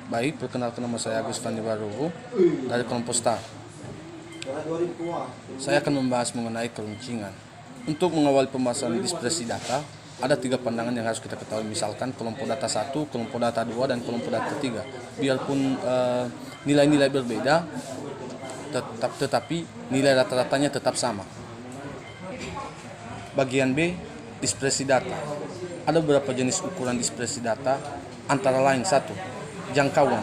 Baik, perkenalkan nama saya Agus Fandi Barugu dari kelompok STAR. Saya akan membahas mengenai keruncingan. Untuk mengawali pembahasan dispersi data, ada 3 pandangan yang harus kita ketahui, misalkan kelompok data 1, kelompok data 2, dan kelompok data 3. Biarpun nilai-nilai berbeda, tetapi nilai rata-ratanya tetap sama. Bagian B, dispersi data. Ada beberapa jenis ukuran dispersi data, antara lain 1. Jangkauan.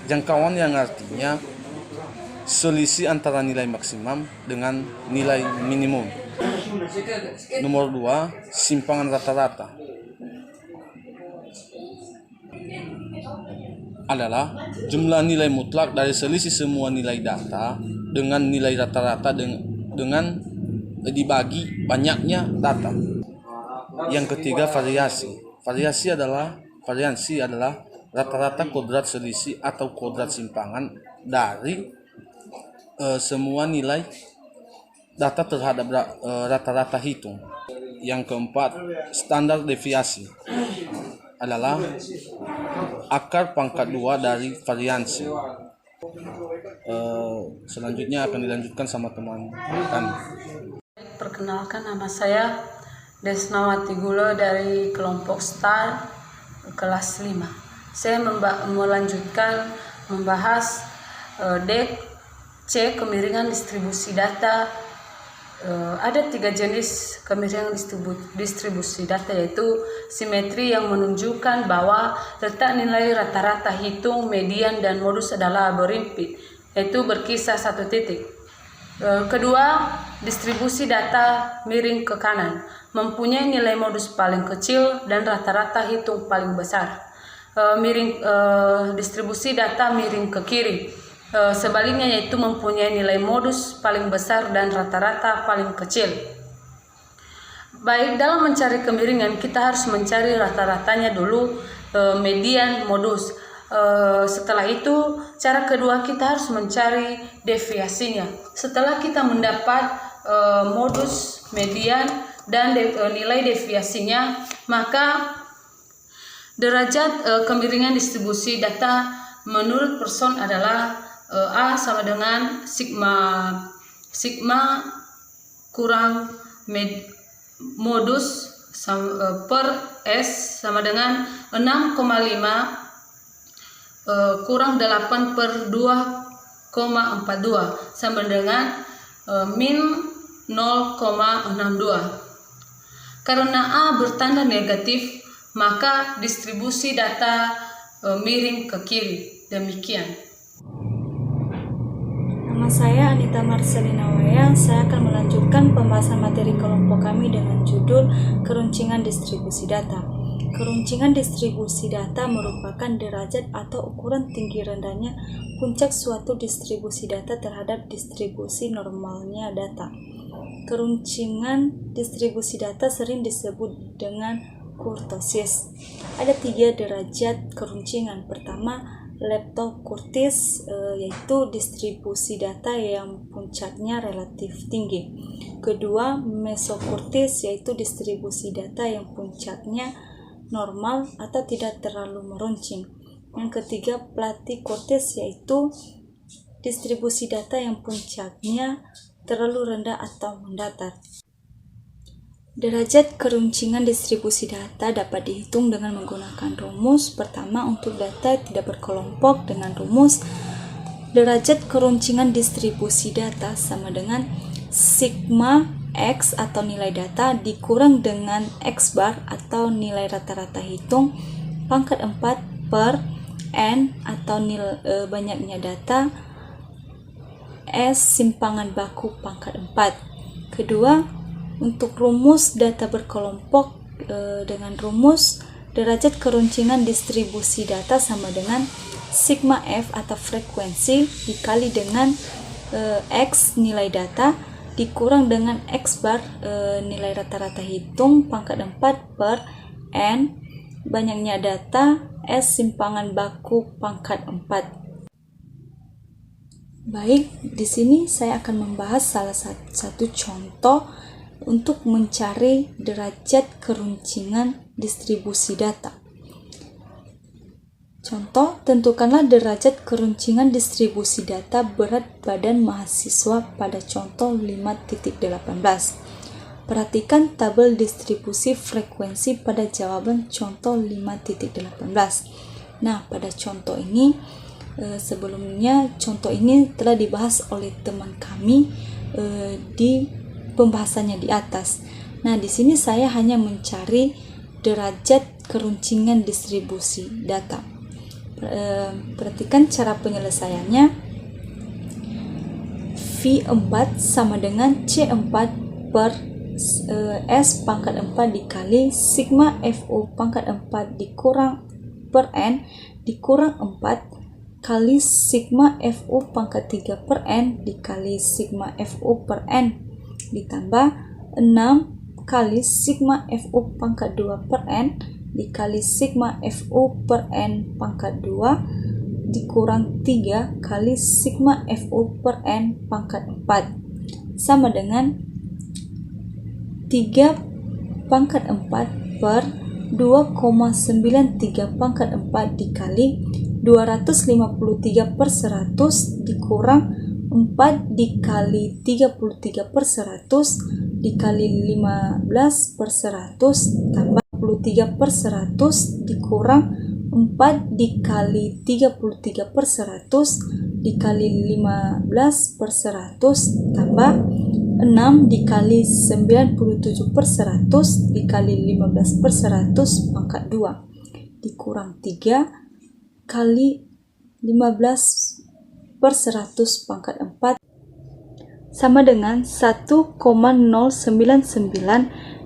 Jangkauan yang artinya selisih antara nilai maksimum dengan nilai minimum. Nomor 2, simpangan rata-rata. Adalah jumlah nilai mutlak dari selisih semua nilai data dengan nilai rata-rata dengan dibagi banyaknya data. Yang ketiga, variasi. Variasi adalah rata-rata kodrat selisih atau kodrat simpangan dari semua nilai data terhadap rata-rata hitung. Yang keempat, standar deviasi adalah akar pangkat 2 dari variansi. Selanjutnya akan dilanjutkan sama teman kami. Perkenalkan, nama saya Desnawati Gulo dari kelompok STAR kelas 5. Saya melanjutkan membahas C, kemiringan distribusi data. Ada 3 jenis kemiringan distribusi data, yaitu simetri yang menunjukkan bahwa letak nilai rata-rata hitung, median, dan modus adalah aborimpit, yaitu berkisar 1 titik. Kedua, distribusi data miring ke kanan, mempunyai nilai modus paling kecil dan rata-rata hitung paling besar. Distribusi data miring ke kiri, sebaliknya, yaitu mempunyai nilai modus paling besar dan rata-rata paling kecil. Baik, dalam mencari kemiringan kita harus mencari rata-ratanya dulu, median, modus. Setelah itu, cara kedua kita harus mencari deviasinya. Setelah kita mendapat modus, median, dan nilai deviasinya, maka derajat kemiringan distribusi data menurut Pearson adalah A sama dengan sigma kurang modus per S sama dengan 6,5 kurang 8 per 2,42 sama dengan min 0,62. Karena A bertanda negatif, maka distribusi data miring ke kiri. Demikian. Nama saya Anita Marcelina Weyang. Saya akan melanjutkan pembahasan materi kelompok kami dengan judul keruncingan distribusi data. Keruncingan distribusi data merupakan derajat atau ukuran tinggi rendahnya puncak suatu distribusi data terhadap distribusi normalnya data. Keruncingan distribusi data sering disebut dengan kurtosis. Ada 3 derajat keruncingan. Pertama, leptokurtis, yaitu distribusi data yang puncaknya relatif tinggi. Kedua, mesokurtis, yaitu distribusi data yang puncaknya normal atau tidak terlalu meruncing. Yang ketiga, platikurtis, yaitu distribusi data yang puncaknya terlalu rendah atau mendatar. Derajat keruncingan distribusi data dapat dihitung dengan menggunakan rumus. Pertama, untuk data tidak berkelompok dengan rumus derajat keruncingan distribusi data sama dengan sigma X atau nilai data dikurang dengan X bar atau nilai rata-rata hitung pangkat 4 per N atau nilai banyaknya data S simpangan baku pangkat 4. Kedua, untuk rumus data berkelompok dengan rumus derajat keruncingan distribusi data sama dengan sigma F atau frekuensi dikali dengan X nilai data dikurang dengan X bar nilai rata-rata hitung pangkat 4 per N banyaknya data S simpangan baku pangkat 4. Baik, di sini saya akan membahas salah satu contoh untuk mencari derajat keruncingan distribusi data. Contoh, tentukanlah derajat keruncingan distribusi data berat badan mahasiswa pada contoh 5.18. Perhatikan tabel distribusi frekuensi pada jawaban contoh 5.18. Nah, pada contoh ini, sebelumnya contoh ini telah dibahas oleh teman kami di pembahasannya di atas. Nah, di sini saya hanya mencari derajat keruncingan distribusi data. Perhatikan cara penyelesaiannya. V4 sama dengan C4 per S pangkat 4 dikali sigma FO pangkat 4 dikurang per N dikurang 4 kali sigma FO pangkat 3 per N dikali sigma FO per N ditambah 6 kali sigma FO pangkat 2 per N dikali sigma FO per N pangkat 2 dikurang 3 kali sigma FO per N pangkat 4 sama dengan 3 pangkat 4 per 2,93 pangkat 4 dikali 253 per 100 dikurang 4 dikali 33 per 100 dikali 15 per 100 tambah 33 per 100 dikurang 4 dikali 33 per 100 dikali 15 per 100 tambah 6 dikali 97 per 100 dikali 15 per 100 pangkat 2 dikurang 3 kali 15 per 100 pangkat 4 sama dengan 1,099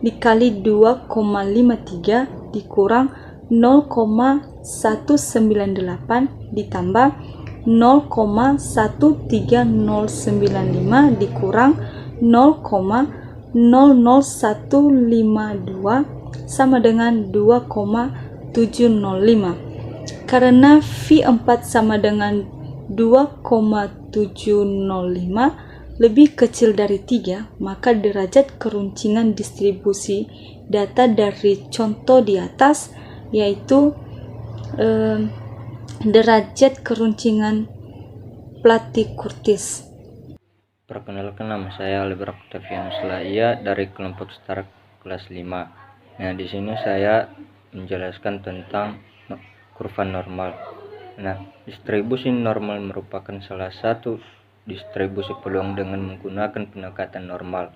dikali 2,53 dikurang 0,1998 ditambah 0,13095 dikurang 0,00152 sama dengan 2,705. Karena V4 sama dengan 2,705 lebih kecil dari 3, maka derajat keruncingan distribusi data dari contoh di atas yaitu derajat keruncingan Platy-Curtis. Perkenalkan, nama saya Oliver Octavianus Laia dari kelompok start kelas 5. Nah, di sini saya menjelaskan tentang kurva normal. Nah, distribusi normal merupakan salah satu distribusi peluang dengan menggunakan pendekatan normal.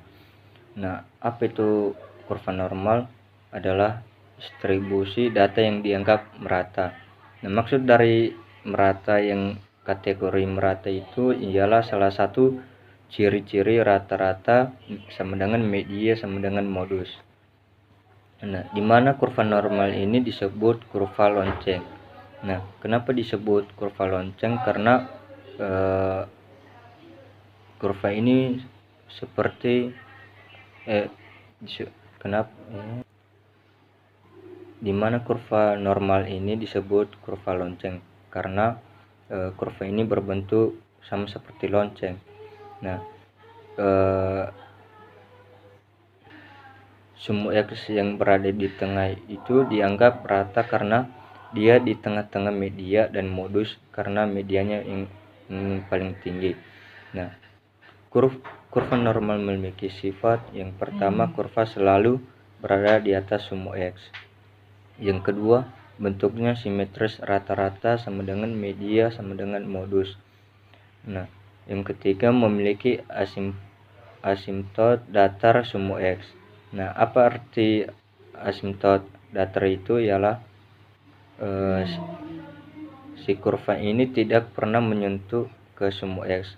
Nah, apa itu kurva normal? Adalah distribusi data yang dianggap merata. Nah, maksud dari merata, yang kategori merata itu ialah salah satu ciri-ciri rata-rata sama dengan media sama dengan modus. Nah, di mana kurva normal ini disebut kurva lonceng. Nah, kenapa disebut kurva lonceng? Karena kurva ini seperti di mana kurva normal ini disebut kurva lonceng karena kurva ini berbentuk sama seperti lonceng. Nah, sumbu X yang berada di tengah itu dianggap rata karena dia di tengah-tengah media dan modus karena medianya yang paling tinggi. Nah, kurva normal memiliki sifat yang pertama, kurva selalu berada di atas sumbu X. Yang kedua, bentuknya simetris rata-rata sama dengan media sama dengan modus. Nah, yang ketiga, memiliki asimtot datar sumbu X. Nah, apa arti asimtot datar itu? Ialah si kurva ini tidak pernah menyentuh ke sumbu X.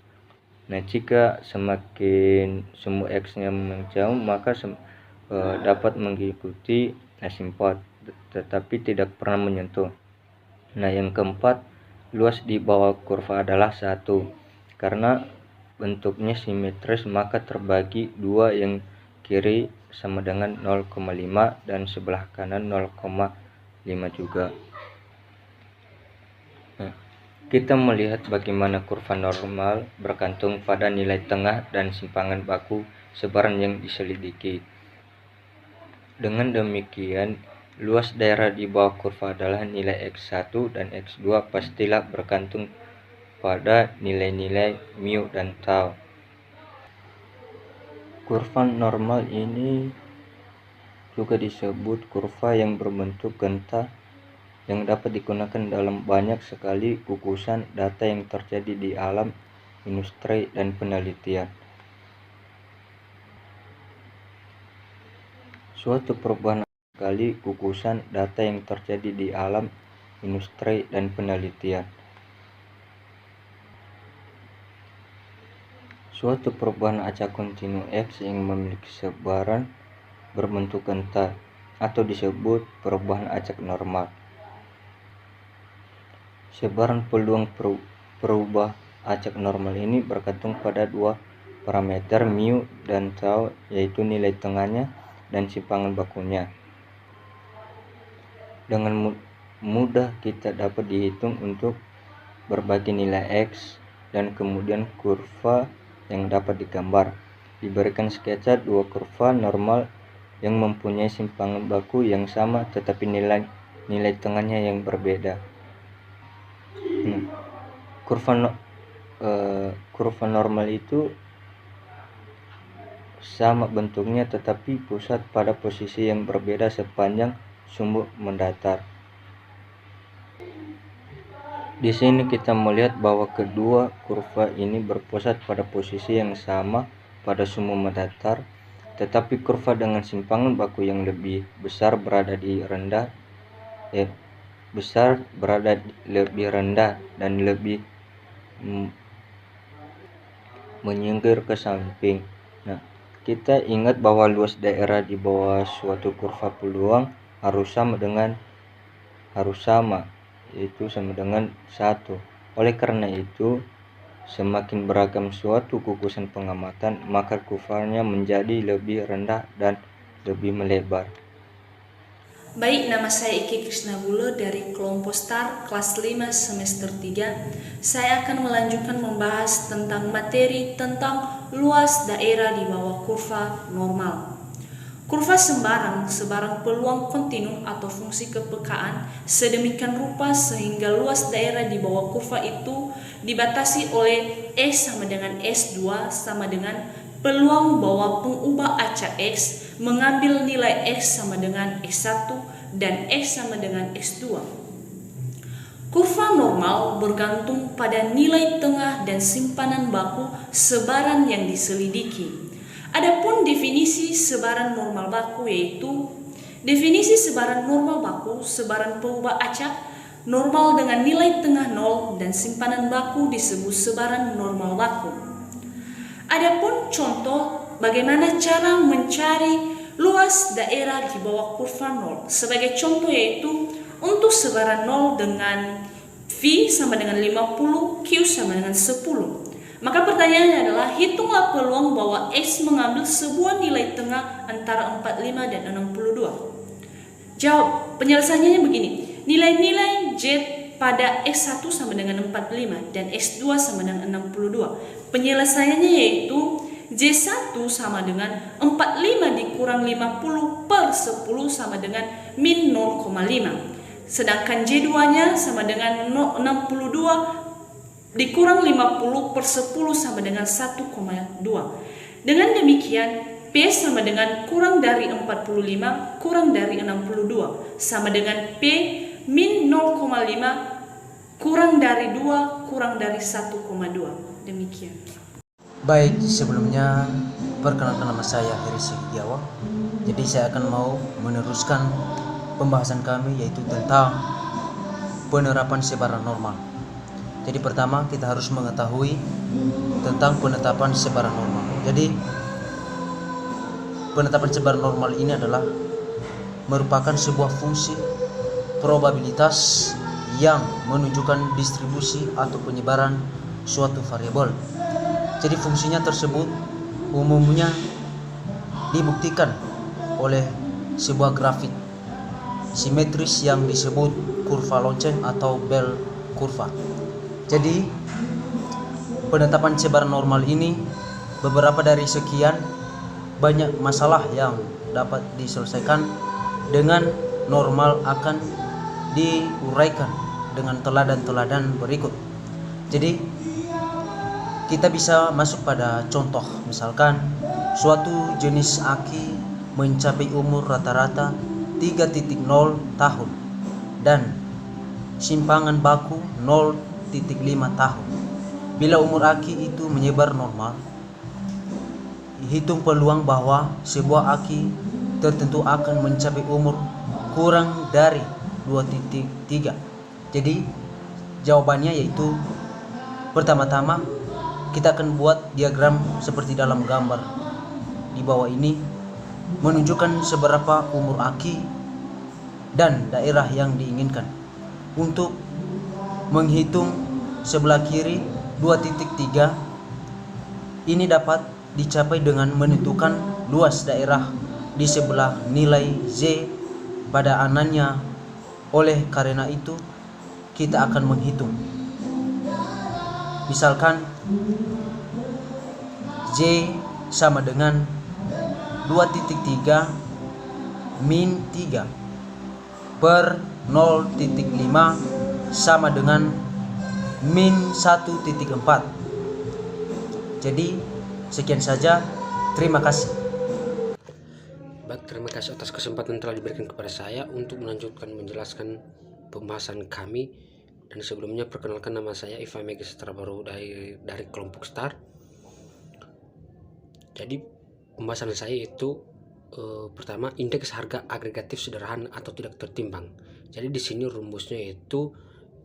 Nah, jika semakin sumbu X-nya menjauh, maka dapat mengikuti asimpot, tetapi tidak pernah menyentuh. Nah, yang keempat, luas di bawah kurva adalah 1. Karena bentuknya simetris, maka terbagi 2, yang kiri sama dengan 0,5 dan sebelah kanan 0,5 juga. Kita melihat bagaimana kurva normal bergantung pada nilai tengah dan simpangan baku sebaran yang diselidiki. Dengan demikian, Luas daerah di bawah kurva adalah nilai X1 dan X2 pastilah bergantung pada nilai-nilai mu dan tau. Kurva normal ini juga disebut kurva yang berbentuk genta yang dapat digunakan dalam banyak sekali gugusan data yang terjadi di alam industri dan penelitian. Suatu perubahan sekali gugusan data yang terjadi di alam industri dan penelitian. Suatu perubahan acak kontinu X yang memiliki sebaran berbentuk genta atau disebut perubahan acak normal. Sebaran peluang perubah acak normal ini bergantung pada dua parameter mu dan tau, yaitu nilai tengahnya dan simpangan bakunya. Dengan mudah kita dapat dihitung untuk berbagai nilai X dan kemudian kurva yang dapat digambar. Diberikan sketsa dua kurva normal yang mempunyai simpangan baku yang sama tetapi nilai tengahnya yang berbeda. Kurva normal itu sama bentuknya tetapi pusat pada posisi yang berbeda sepanjang sumbu mendatar. Di sini kita melihat bahwa kedua kurva ini berpusat pada posisi yang sama pada sumbu mendatar, tetapi kurva dengan simpangan baku yang lebih besar berada lebih rendah dan lebih menyingkir ke samping. Nah, kita ingat bahwa luas daerah di bawah suatu kurva peluang harus sama, yaitu sama dengan 1. Oleh karena itu, semakin beragam suatu gugusan pengamatan, maka kurvanya menjadi lebih rendah dan lebih melebar. Baik, nama saya Iki Krisnabulo dari kelompok STAR kelas 5 semester 3. Saya akan melanjutkan membahas tentang materi tentang luas daerah di bawah kurva normal. Kurva sebaran peluang kontinu atau fungsi kepekaan sedemikian rupa sehingga luas daerah di bawah kurva itu dibatasi oleh X sama dengan S2 sama dengan peluang bahwa pengubah acak X mengambil nilai X sama dengan X1 dan X sama dengan X2. Kurva normal bergantung pada nilai tengah dan simpanan baku sebaran yang diselidiki. Adapun definisi sebaran normal baku yaitu definisi sebaran normal baku, sebaran pengubah acak normal dengan nilai tengah 0 dan simpanan baku disebut sebaran normal baku. Adapun contoh bagaimana cara mencari luas daerah di bawah kurva 0. Sebagai contoh yaitu untuk sebaran 0 dengan V sama dengan 50, Q sama dengan 10. Maka pertanyaannya adalah hitunglah peluang bahwa X mengambil sebuah nilai tengah antara 45 dan 62. Jawab, penyelesaiannya begini. Nilai-nilai Z pada X1 sama dengan 45 dan X2 sama dengan 62. Penyelesaiannya yaitu Z1 sama dengan 45 dikurang 50 per 10 sama dengan min 0,5. Sedangkan Z2-nya sama dengan 62 dikurang 50 per 10 sama dengan 1,2. Dengan demikian, P sama dengan kurang dari 45 kurang dari 62 sama dengan P min 0,5 kurang dari 2 kurang dari 1,2. Demikian. Baik, sebelumnya perkenalkan nama saya Heri Setiawan. Jadi saya akan mau meneruskan pembahasan kami yaitu tentang penerapan sebaran normal. Jadi pertama kita harus mengetahui tentang penetapan sebaran normal. Jadi penetapan sebaran normal ini adalah merupakan sebuah fungsi probabilitas yang menunjukkan distribusi atau penyebaran suatu variabel. Jadi fungsinya tersebut umumnya dibuktikan oleh sebuah grafik simetris yang disebut kurva lonceng atau bell kurva. Jadi penetapan sebaran normal ini beberapa dari sekian banyak masalah yang dapat diselesaikan dengan normal akan diuraikan dengan teladan-teladan berikut. Jadi kita bisa masuk pada contoh, misalkan suatu jenis aki mencapai umur rata-rata 3.0 tahun dan simpangan baku 0.5 tahun. Bila umur aki itu menyebar normal, hitung peluang bahwa sebuah aki tertentu akan mencapai umur kurang dari 2.3. Jadi jawabannya yaitu pertama-tama kita akan buat diagram seperti dalam gambar di bawah ini, menunjukkan seberapa umur aki dan daerah yang diinginkan. Untuk menghitung sebelah kiri 2.3 ini dapat dicapai dengan menentukan luas daerah di sebelah nilai Z pada anannya. Oleh karena itu kita akan menghitung, misalkan Z sama dengan 2.3 min 3 per 0.5 sama dengan min 1.4. Jadi sekian saja, terima kasih. Baik, terima kasih atas kesempatan telah diberikan kepada saya untuk melanjutkan menjelaskan pembahasan kami. Dan sebelumnya perkenalkan, nama saya Iva Mega Setra Baru dari kelompok STAR. Jadi pembahasan saya itu pertama, indeks harga agregatif sederhana atau tidak tertimbang. Jadi di sini rumusnya itu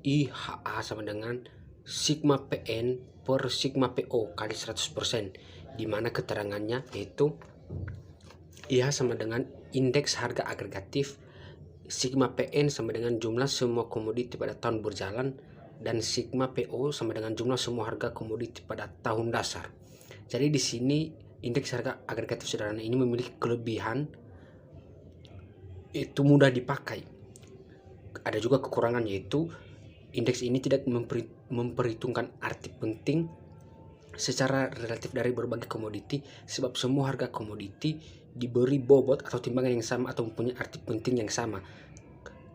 IHA sama dengan sigma PN per sigma PO kali 100%, di mana keterangannya yaitu IHA sama dengan indeks harga agregatif, sigma PN sama dengan jumlah semua komoditi pada tahun berjalan, dan sigma PO sama dengan jumlah semua harga komoditi pada tahun dasar. Jadi di sini indeks harga agregatif sederhana ini memiliki kelebihan, itu mudah dipakai. Ada juga kekurangan, yaitu indeks ini tidak memperhitungkan arti penting secara relatif dari berbagai komoditi, sebab semua harga komoditi diberi bobot atau timbangan yang sama atau mempunyai arti penting yang sama.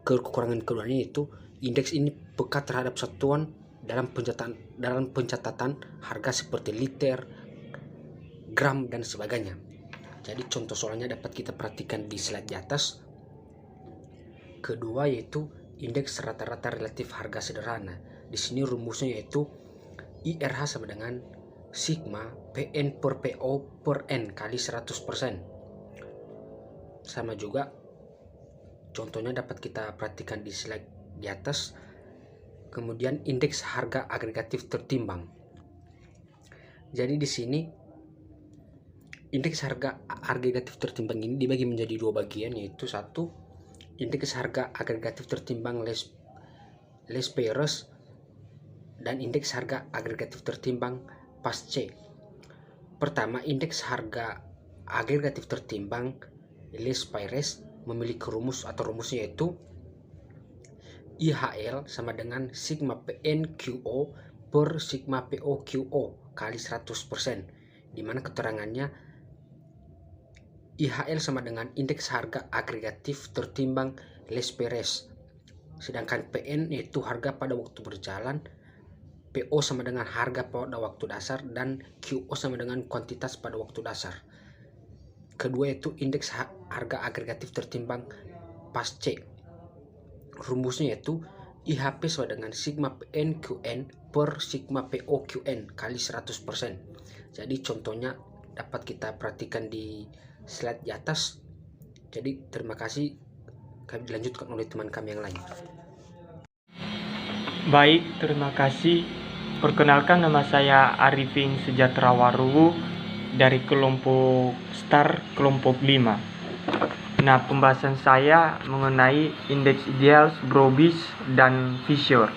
Kekurangan keduanya itu indeks ini peka terhadap satuan dalam pencatatan harga seperti liter, gram, dan sebagainya. Jadi contoh soalnya dapat kita perhatikan di slide di atas. Kedua yaitu indeks rata-rata relatif harga sederhana. Di sini rumusnya yaitu IRH sama dengan sigma PN per PO per N kali 100%. Sama juga contohnya dapat kita perhatikan di slide di atas. Kemudian indeks harga agregatif tertimbang. Jadi di sini indeks harga agregatif tertimbang ini dibagi menjadi dua bagian, yaitu satu, indeks harga agregatif tertimbang less pairs, dan indeks harga agregatif tertimbang pasce. Pertama, indeks harga agregatif tertimbang less pairs memiliki rumus atau rumusnya yaitu IHL sama dengan sigma PN QO per sigma PO QO kali 100%, di mana keterangannya IHL sama dengan indeks harga agregatif tertimbang less pairs, sedangkan PN yaitu harga pada waktu berjalan, PO sama dengan harga pada waktu dasar, dan QO sama dengan kuantitas pada waktu dasar. Kedua yaitu indeks harga agregatif tertimbang pasce. Rumusnya yaitu IHP sama dengan sigma PN QN per sigma PO QN kali 100%. Jadi contohnya dapat kita perhatikan di slide di atas. Jadi terima kasih, kami dilanjutkan oleh teman kami yang lain. Baik, terima kasih. Perkenalkan, nama saya Arifin Sejahtera Waruwu dari kelompok STAR kelompok 5. Nah, pembahasan saya mengenai indeks ideal, Brouwers, dan Fisher.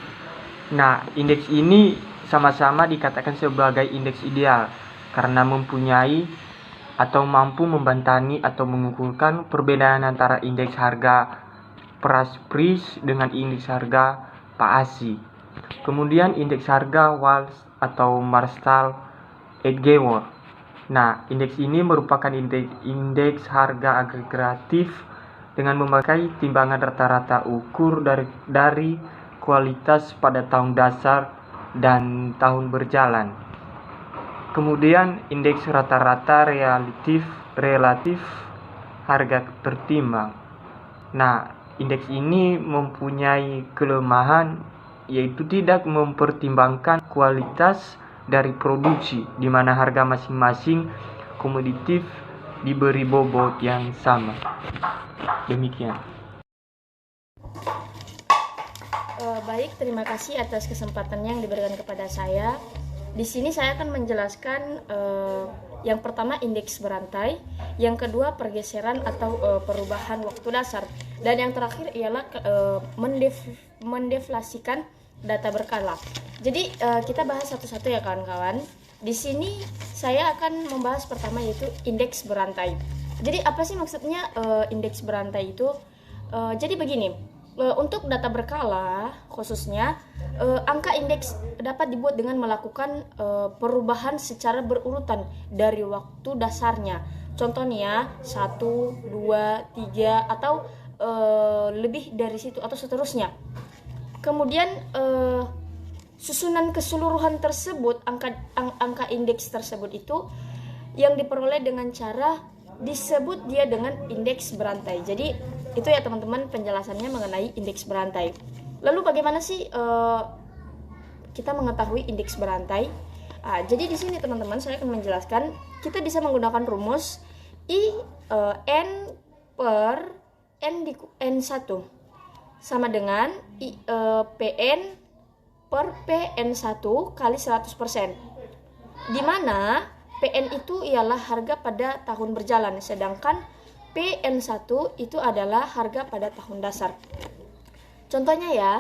Nah, indeks ini sama-sama dikatakan sebagai indeks ideal karena mempunyai atau mampu membantahi atau mengukurkan perbedaan antara indeks harga Prijs dengan indeks harga PASI. Kemudian indeks harga Wahl atau Marshall-Edgeworth. Nah, indeks ini merupakan indeks harga agregatif dengan memakai timbangan rata-rata ukur dari kualitas pada tahun dasar dan tahun berjalan. Kemudian indeks rata-rata relatif harga tertimbang. Nah, indeks ini mempunyai kelemahan yaitu tidak mempertimbangkan kualitas dari produksi, di mana harga masing-masing komoditif diberi bobot yang sama. Demikian. Baik, terima kasih atas kesempatan yang diberikan kepada saya. Di sini saya akan menjelaskan yang pertama indeks berantai, yang kedua pergeseran atau perubahan waktu dasar, dan yang terakhir ialah mendeflasikan data berkala. Jadi kita bahas satu-satu ya kawan-kawan. Di sini saya akan membahas pertama yaitu indeks berantai. Jadi apa sih maksudnya indeks berantai itu? Jadi begini. Untuk data berkala khususnya angka indeks dapat dibuat dengan melakukan perubahan secara berurutan dari waktu dasarnya. Contohnya 1, 2, 3 atau lebih dari situ atau seterusnya. Kemudian susunan keseluruhan tersebut, angka indeks tersebut itu yang diperoleh dengan cara disebut dia dengan indeks berantai. Jadi itu ya teman-teman penjelasannya mengenai indeks berantai. Lalu bagaimana sih kita mengetahui indeks berantai? Jadi di sini teman-teman saya akan menjelaskan kita bisa menggunakan rumus N per N1 sama dengan PN per PN1 kali 100%. Di mana PN itu ialah harga pada tahun berjalan, sedangkan PN1 itu adalah harga pada tahun dasar. Contohnya ya,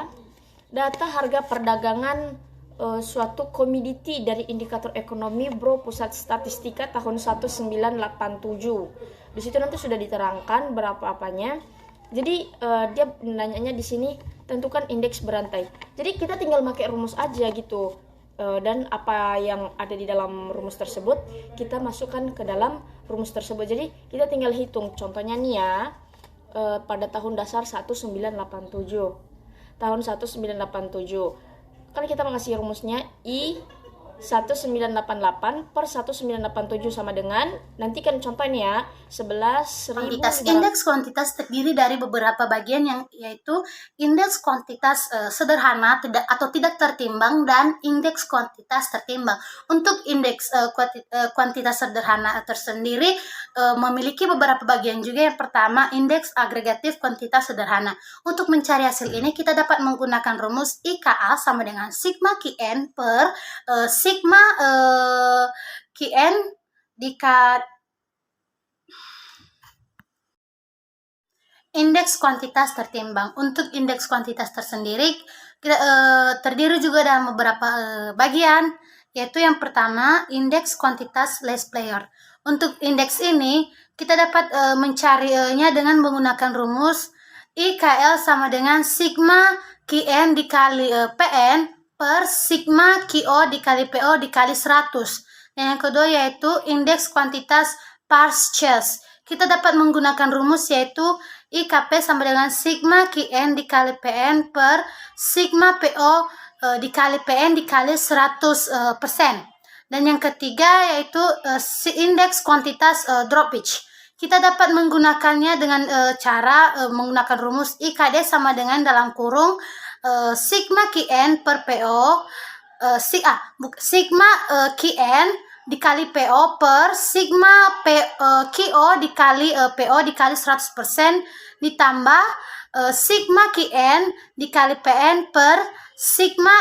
data harga perdagangan suatu komoditi dari indikator ekonomi Biro Pusat Statistika tahun 1987. Di situ nanti sudah diterangkan berapa apanya. Jadi dia nanyanya di sini tentukan indeks berantai. Jadi kita tinggal pakai rumus aja gitu. Dan apa yang ada di dalam rumus tersebut kita masukkan ke dalam rumus tersebut. Jadi kita tinggal hitung. Contohnya nih ya, pada tahun dasar 1987. Tahun 1987. Kan kita mengasih rumusnya I 1988 per 1987 sama dengan, nanti kan contohnya 11.000. Indeks kuantitas terdiri dari beberapa bagian yang yaitu indeks kuantitas sederhana tidak tertimbang dan indeks kuantitas tertimbang. Untuk indeks kuantitas sederhana tersendiri memiliki beberapa bagian juga. Yang pertama, indeks agregatif kuantitas sederhana. Untuk mencari hasil ini kita dapat menggunakan rumus IKA sama dengan sigma Qn per sigma Qn dikali indeks kuantitas tertimbang. Untuk indeks kuantitas tersendiri terdiri juga dalam beberapa bagian, yaitu yang pertama indeks kuantitas less player. Untuk indeks ini kita dapat mencarinya dengan menggunakan rumus IKL sama dengan sigma Qn dikali Pn per sigma Qo dikali Po dikali 100. Dan yang kedua yaitu indeks kuantitas purchase. Kita dapat menggunakan rumus yaitu IKP sama dengan sigma Qn dikali Pn per sigma Po dikali Pn dikali 100%. Dan yang ketiga yaitu indeks kuantitas dropage. Kita dapat menggunakannya dengan cara menggunakan rumus IKD sama dengan dalam kurung sigma Qn per Po sigma Qn dikali Po per sigma Qo dikali Po dikali 100% ditambah sigma Qn dikali Pn per sigma